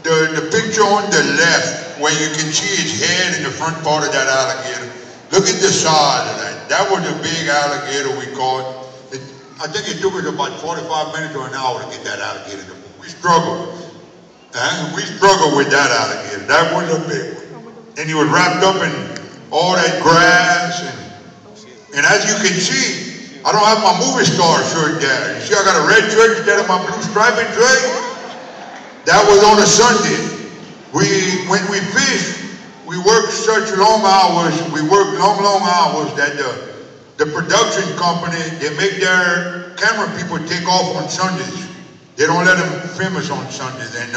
the picture on the left, where you can see his head in the front part of that alligator. Look at the size of that. That was a big alligator we caught. I think it took us about 45 minutes or an hour to get that alligator to move. We struggled. We struggled with that alligator. That was a big one. And he was wrapped up in all that grass. And as you can see, I don't have my movie star shirt there. You see I got a red shirt instead of my blue striped shirt? That was on a Sunday. When we fished, we worked such long hours, we worked long hours that the production company, they make their camera people take off on Sundays. They don't let them film us on Sundays, and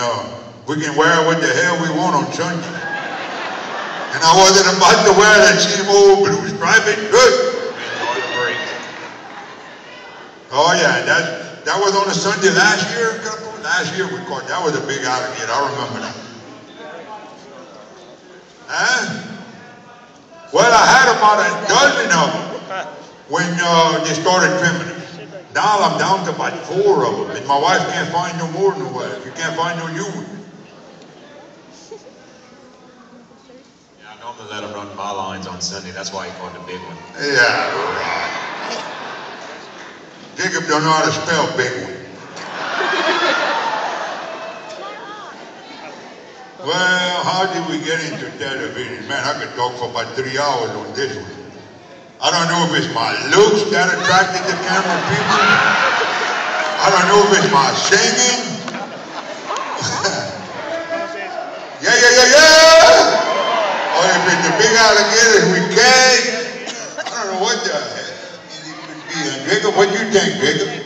we can wear what the hell we want on Sunday. And I wasn't about to wear that same old blue striped shirt. Oh yeah, that was on a Sunday last year. Last year we caught, that was a big alligator, I remember that. Well, I had about a dozen of them when they started trimming them. Now I'm down to about 4 of them, and my wife can't find no more nowhere. She can't find no new ones. Yeah, I normally let them run my lines on Sunday. That's why he caught the big one. Yeah, right. Jacob don't know how to spell big one. Well, how did we get into television? Man, I could talk for about 3 hours on this one. I don't know if it's my looks that attracted the camera people. I don't know if it's my singing. Yeah. Or if it's the big alligators we catch. I don't know what the heck it could be. Jacob, what do you think, Jacob?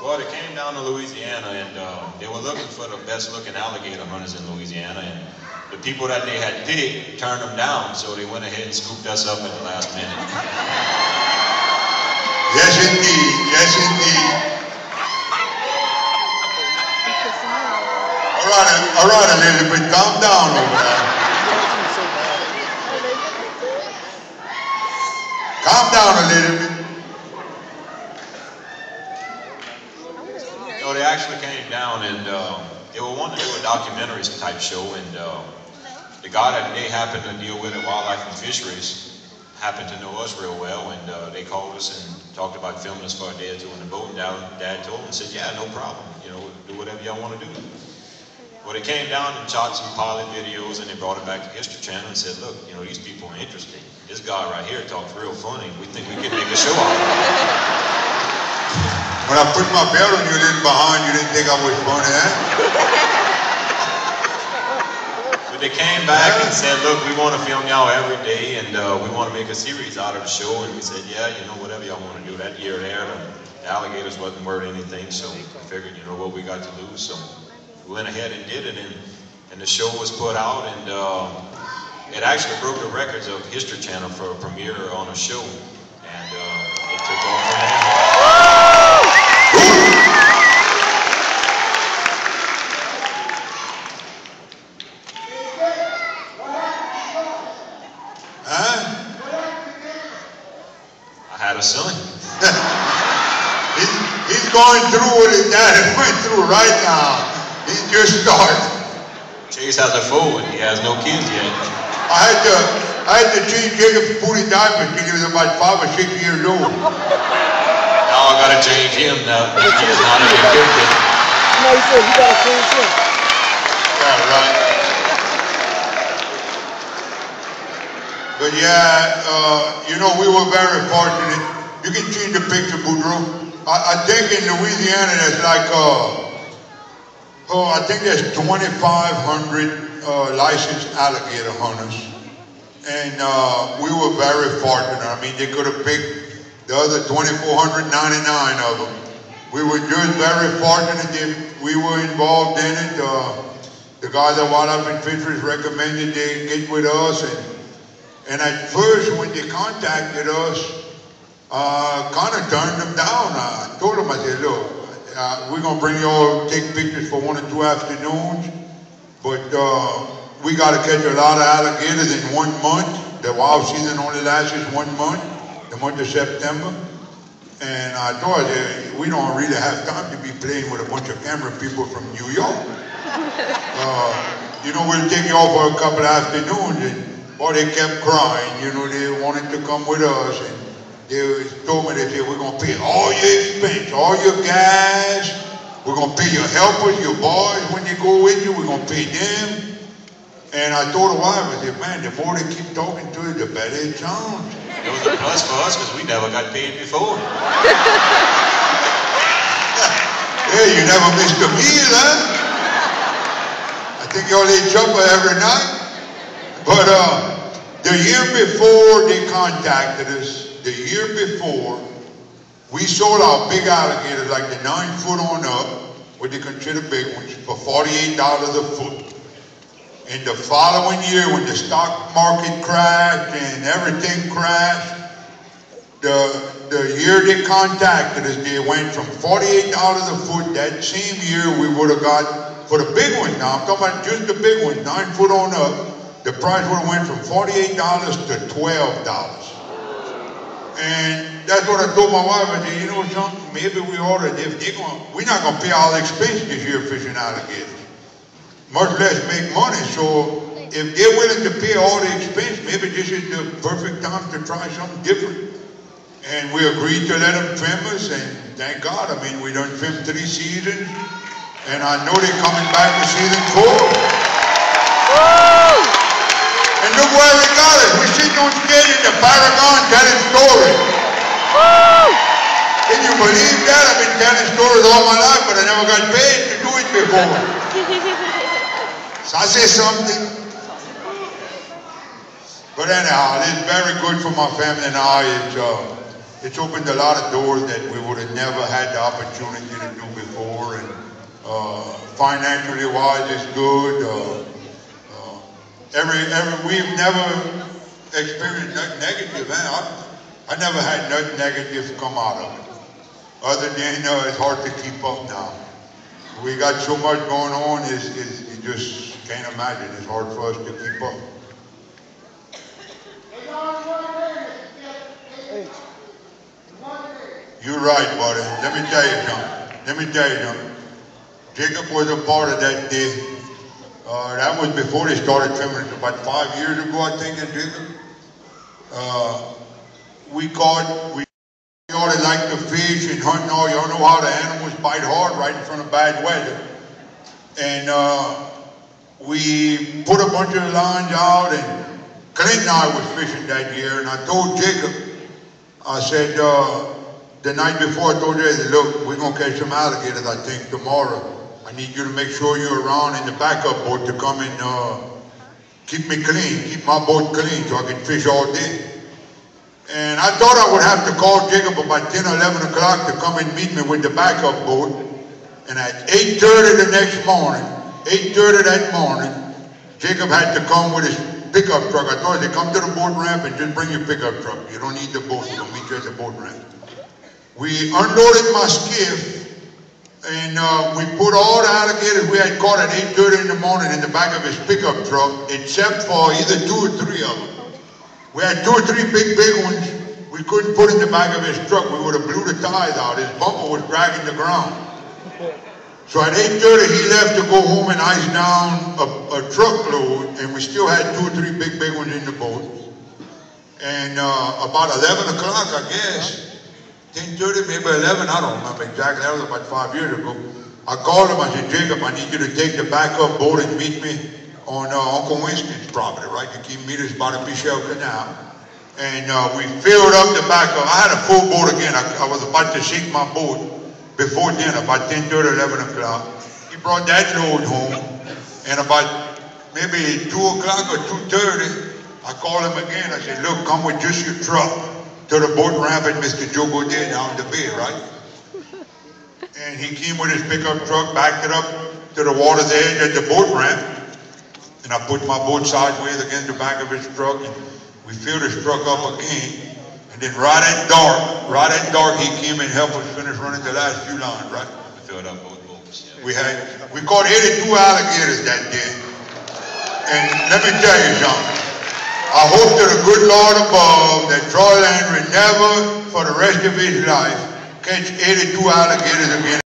Well, they came down to Louisiana, and they were looking for the best looking alligator hunters in Louisiana, and the people that they had picked turned them down, so they went ahead and scooped us up at the last minute. Yes, indeed. Yes, indeed. All right, Elizabeth, calm down over there. Calm down, Elizabeth. No, they actually came down, and they were wanting to do a documentaries type show, and the guy that they happened to deal with at Wildlife and Fisheries happened to know us real well, and they called us and talked about filming us for a day or two on the boat, and Dad told them and said, yeah, no problem, you know, do whatever y'all want to do. Well, they came down and shot some pilot videos, and they brought it back to History Channel and said, look, you know, these people are interesting. This guy right here talks real funny. We think we could make a show out of it. When I put my belt on you, then behind, you didn't think I was funny, huh? But they came back and said, look, we want to film y'all every day, and we want to make a series out of the show. And we said, yeah, you know, whatever y'all want to do. That year there, the alligators wasn't worth anything, so we figured, you know, what we got to lose. So we went ahead and did it, and the show was put out, and it actually broke the records of History Channel for a premiere on a show, and it took off from there. I had a son. he's going through what his daddy went through right now. He's just starting. Chase has a fool, and he has no kids yet. I had to change Jacob's booty diapers when he was about 5 or 6 years old. Now I gotta change him now. He is not a good kid. No, you said you gotta change him. Yeah, right. But yeah, you know, we were very fortunate. You can change the picture, Boudreaux. I think in Louisiana there's like, I think there's 2,500 licensed alligator hunters. And we were very fortunate. I mean, they could have picked the other 2,499 of them. We were just very fortunate that we were involved in it. The guys at Wildlife and Fisheries recommended they get with us. And at first, when they contacted us, kind of turned them down. I told them, I said, look, we're going to bring you all, take pictures for 1 or 2 afternoons, but we got to catch a lot of alligators in 1 month. The wild season only lasts 1 month, the month of September. And I thought we don't really have time to be playing with a bunch of camera people from New York. you know, we'll take you off for a couple of afternoons. And boy, they kept crying. You know, they wanted to come with us. And they told me, they said, we're going to pay all your expense, all your gas. We're going to pay your helpers, your boys, when they go with you. We're going to pay them. And I told the wife, I said, man, the more they keep talking to you, the better it sounds. It was a plus for us because we never got paid before. Hey, you never missed a meal, huh? I think y'all ate supper every night. But the year before they contacted us, the year before, we sold our big alligators, like the 9 foot on up, what they consider big ones, for $48 a foot. And the following year, when the stock market crashed and everything crashed, the year they contacted us, they went from $48 a foot. That same year, we would have got, for the big ones now, I'm talking about just the big ones, 9 foot on up, the price would have went from $48 to $12. And that's what I told my wife. I said, you know something, maybe we ought to, we're not going to pay all the expense this year fishing alligators, much less make money. So if they're willing to pay all the expense, maybe this is the perfect time to try something different. And we agreed to let them trim us, and thank God, I mean, we done trimmed 3 seasons, and I know they're coming back for season 4. Woo! And look where we got it. We're sitting on stage in the Paragon telling stories. Woo! Can you believe that? I've been telling stories all my life, but I never got paid to do it before. So I say something. But anyhow, it's very good for my family and I. It's opened a lot of doors that we would have never had the opportunity to do before. And financially wise, it's good. We've never experienced nothing negative. Man, I never had nothing negative come out of it. Other than, it's hard to keep up now. We got so much going on, you just can't imagine. It's hard for us to keep up. You're right, buddy. Let me tell you something. Jacob was a part of that day. That was before they started trimming. About 5 years ago, I think, Jacob. We all like to fish and hunt and all. Y'all know how the animals bite hard right in front of bad weather. And we put a bunch of lines out, and Clint and I was fishing that year, and I told Jacob, I said, the night before, I told you, look, we're going to catch some alligators, I think, tomorrow. I need you to make sure you're around in the backup boat to come and keep me clean, keep my boat clean so I can fish all day. And I thought I would have to call Jacob about 10 or 11 o'clock to come and meet me with the backup boat. And at 8:30 the next morning, 8:30 that morning, Jacob had to come with his pickup truck. I told him, come to the boat ramp and just bring your pickup truck. You don't need the boat, we'll meet you at the boat ramp. We unloaded my skiff, and we put all the alligators we had caught at 8:30 in the morning in the back of his pickup truck, except for either 2 or 3 of them. We had 2 or 3 big ones we couldn't put in the back of his truck. We would have blew the tires out. His bumper was dragging the ground. So at 8:30 he left to go home and ice down a truckload, and we still had 2 or 3 big ones in the boat. And about 11 o'clock, I guess, 10:30, maybe 11, I don't remember exactly, that was about 5 years ago. I called him, I said, Jacob, I need you to take the backup boat and meet me on Uncle Winston's property, right? You keep meet us by the Michelle Canal. And we filled up the backup. I had a full boat again. I was about to shake my boat before dinner, about 10:30, 11 o'clock. He brought that load home, and about maybe 2 o'clock or 2:30, I called him again. I said, look, come with just your truck to the boat ramp at Mr. Joe Godet down the bay, right? And he came with his pickup truck, backed it up to the water's edge at the boat ramp, and I put my boat sideways against the back of his truck, and we filled his truck up again. And then right at dark, he came and helped us finish running the last few lines, right? We filled up both boats. Yeah. We caught 82 alligators that day. And let me tell you something. I hope to the good Lord above that Troy Landry never, for the rest of his life, catch 82 alligators again.